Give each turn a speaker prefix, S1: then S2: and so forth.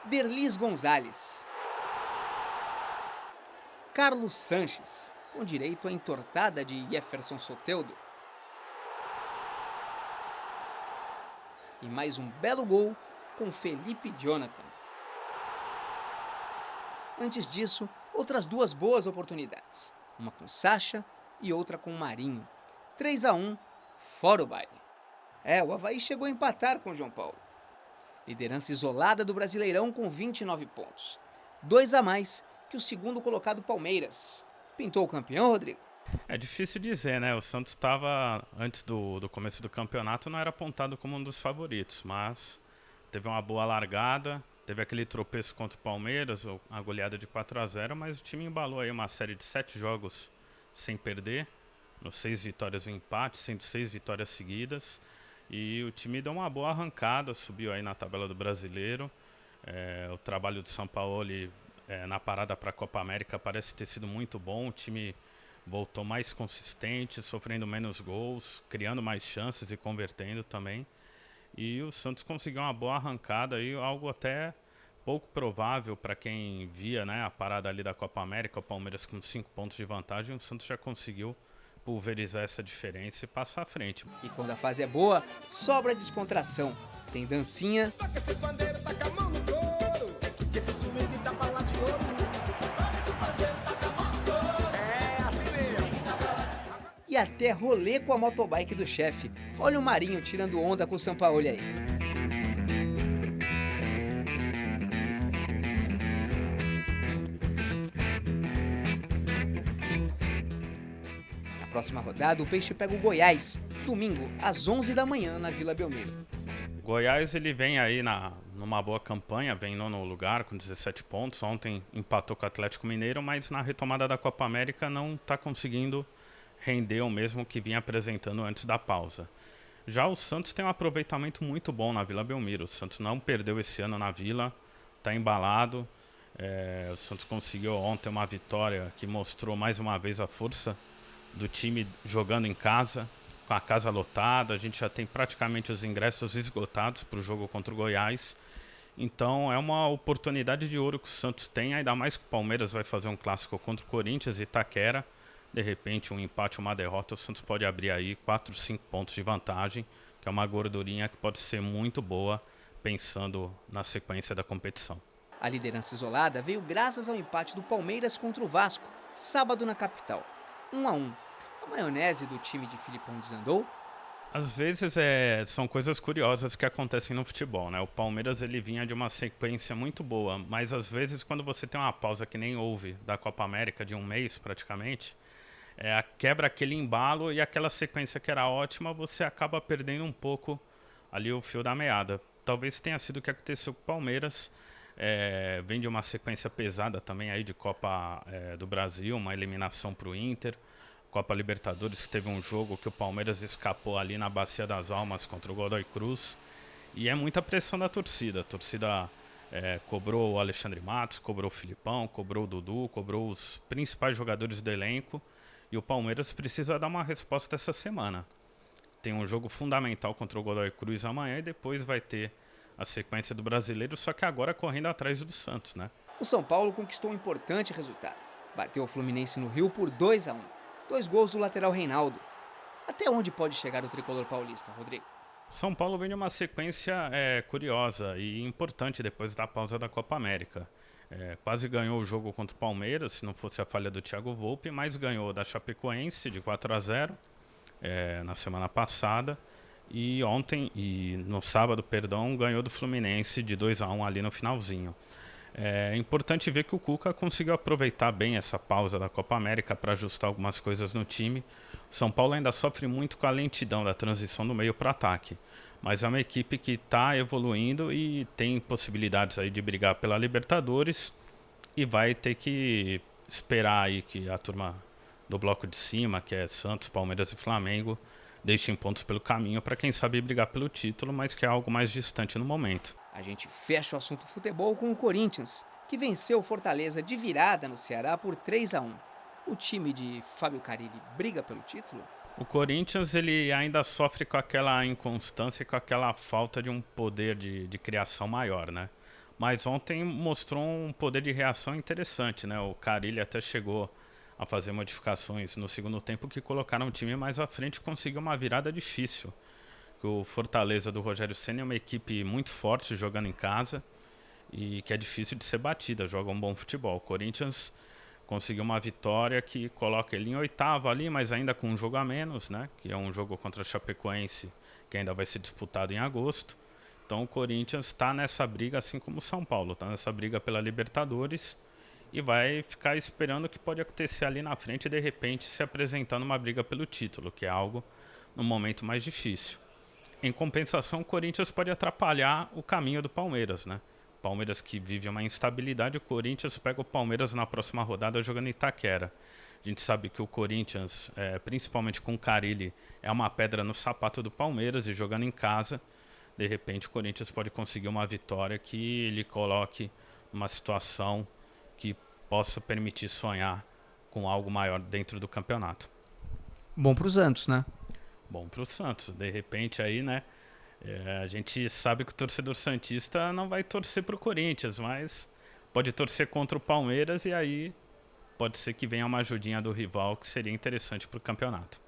S1: Derlis Gonzalez, Carlos Sanches, com direito à entortada de Jefferson Soteldo. E mais um belo gol com Felipe Jonathan. Antes disso, outras duas boas oportunidades, uma com Sacha e outra com Marinho. 3-1, fora o baile. O Avaí chegou a empatar com o João Paulo. Liderança isolada do Brasileirão com 29 pontos. 2 a mais que o segundo colocado Palmeiras. Pintou o campeão, Rodrigo?
S2: É difícil dizer, né? O Santos estava, antes do começo do campeonato, não era apontado como um dos favoritos, mas teve uma boa largada, teve aquele tropeço contra o Palmeiras, a goleada de 4-0, mas o time embalou aí uma série de 7 jogos sem perder, nos 6 vitórias e um empate, sendo 6 vitórias seguidas, e o time deu uma boa arrancada, subiu aí na tabela do Brasileiro. O trabalho do Sampaoli na parada para a Copa América parece ter sido muito bom, o time voltou mais consistente, sofrendo menos gols, criando mais chances e convertendo também. E o Santos conseguiu uma boa arrancada, aí, algo até pouco provável para quem via, né, a parada ali da Copa América, o Palmeiras com 5 pontos de vantagem, o Santos já conseguiu pulverizar essa diferença e passar à frente.
S1: E quando a fase é boa, sobra descontração. Tem dancinha, e até rolê com a motobike do chefe. Olha o Marinho tirando onda com o Sampaoli aí. Na próxima rodada, o Peixe pega o Goiás, domingo, às 11 da manhã, na Vila Belmiro.
S2: Goiás, ele vem aí numa boa campanha, vem em nono lugar com 17 pontos. Ontem empatou com o Atlético Mineiro, mas na retomada da Copa América não está conseguindo render o mesmo que vinha apresentando antes da pausa. Já o Santos tem um aproveitamento muito bom na Vila Belmiro. O Santos não perdeu esse ano na Vila, está embalado. O Santos conseguiu ontem uma vitória que mostrou mais uma vez a força do time jogando em casa, com a casa lotada. A gente já tem praticamente os ingressos esgotados para o jogo contra o Goiás. Então é uma oportunidade de ouro que o Santos tem, ainda mais que o Palmeiras vai fazer um clássico contra o Corinthians e Itaquera. De repente, um empate, uma derrota, o Santos pode abrir aí 4, 5 pontos de vantagem, que é uma gordurinha que pode ser muito boa, pensando na sequência da competição.
S1: A liderança isolada veio graças ao empate do Palmeiras contra o Vasco, sábado na capital. 1-1. A maionese do time de Filipão desandou?
S2: Às vezes são coisas curiosas que acontecem no futebol, né? O Palmeiras ele vinha de uma sequência muito boa, mas às vezes quando você tem uma pausa que nem houve da Copa América de um mês praticamente, quebra aquele embalo e aquela sequência que era ótima, você acaba perdendo um pouco ali o fio da meada. Talvez tenha sido o que aconteceu com o Palmeiras. Vem de uma sequência pesada também aí de Copa do Brasil, uma eliminação para o Inter, Copa Libertadores, que teve um jogo que o Palmeiras escapou ali na Bacia das Almas contra o Godoy Cruz, e é muita pressão da torcida. A torcida cobrou o Alexandre Matos, cobrou o Filipão, cobrou o Dudu, cobrou os principais jogadores do elenco, e o Palmeiras precisa dar uma resposta essa semana. Tem um jogo fundamental contra o Godoy Cruz amanhã e depois vai ter a sequência do Brasileiro, só que agora correndo atrás do Santos, né?
S1: O São Paulo conquistou um importante resultado. Bateu o Fluminense no Rio por 2-1. 2 gols do lateral Reinaldo. Até onde pode chegar o tricolor paulista, Rodrigo?
S2: São Paulo vem de uma sequência curiosa e importante depois da pausa da Copa América. Quase ganhou o jogo contra o Palmeiras, se não fosse a falha do Thiago Volpi, mas ganhou da Chapecoense de 4-0 na semana passada. E no sábado, ganhou do Fluminense de 2-1 ali no finalzinho. É importante ver que o Cuca conseguiu aproveitar bem essa pausa da Copa América para ajustar algumas coisas no time. O São Paulo ainda sofre muito com a lentidão da transição do meio para o ataque, mas é uma equipe que está evoluindo e tem possibilidades aí de brigar pela Libertadores, e vai ter que esperar aí que a turma do bloco de cima, que é Santos, Palmeiras e Flamengo, deixem pontos pelo caminho para quem sabe brigar pelo título, mas que é algo mais distante no momento.
S1: A gente fecha o assunto futebol com o Corinthians, que venceu o Fortaleza de virada no Ceará por 3-1. O time de Fábio Carille briga pelo título?
S2: O Corinthians ele ainda sofre com aquela inconstância e com aquela falta de um poder de criação maior, né? Mas ontem mostrou um poder de reação interessante, né? O Carille até chegou a fazer modificações no segundo tempo que colocaram o time mais à frente e conseguiu uma virada difícil. O Fortaleza do Rogério Ceni é uma equipe muito forte jogando em casa e que é difícil de ser batida, joga um bom futebol. O Corinthians conseguiu uma vitória que coloca ele em oitavo ali, mas ainda com um jogo a menos, né? Que é um jogo contra a Chapecoense, que ainda vai ser disputado em agosto. Então o Corinthians está nessa briga, assim como o São Paulo, está nessa briga pela Libertadores e vai ficar esperando o que pode acontecer ali na frente e de repente se apresentar numa briga pelo título, que é algo no momento mais difícil. Em compensação, o Corinthians pode atrapalhar o caminho do Palmeiras, né? Palmeiras que vive uma instabilidade, o Corinthians pega o Palmeiras na próxima rodada jogando em Itaquera. A gente sabe que o Corinthians, principalmente com o Carille, é uma pedra no sapato do Palmeiras e jogando em casa, de repente o Corinthians pode conseguir uma vitória que lhe coloque numa situação que possa permitir sonhar com algo maior dentro do campeonato.
S1: Bom pro Santos, né?
S2: Bom para o Santos, de repente aí, né? A gente sabe que o torcedor santista não vai torcer para o Corinthians, mas pode torcer contra o Palmeiras e aí pode ser que venha uma ajudinha do rival que seria interessante para o campeonato.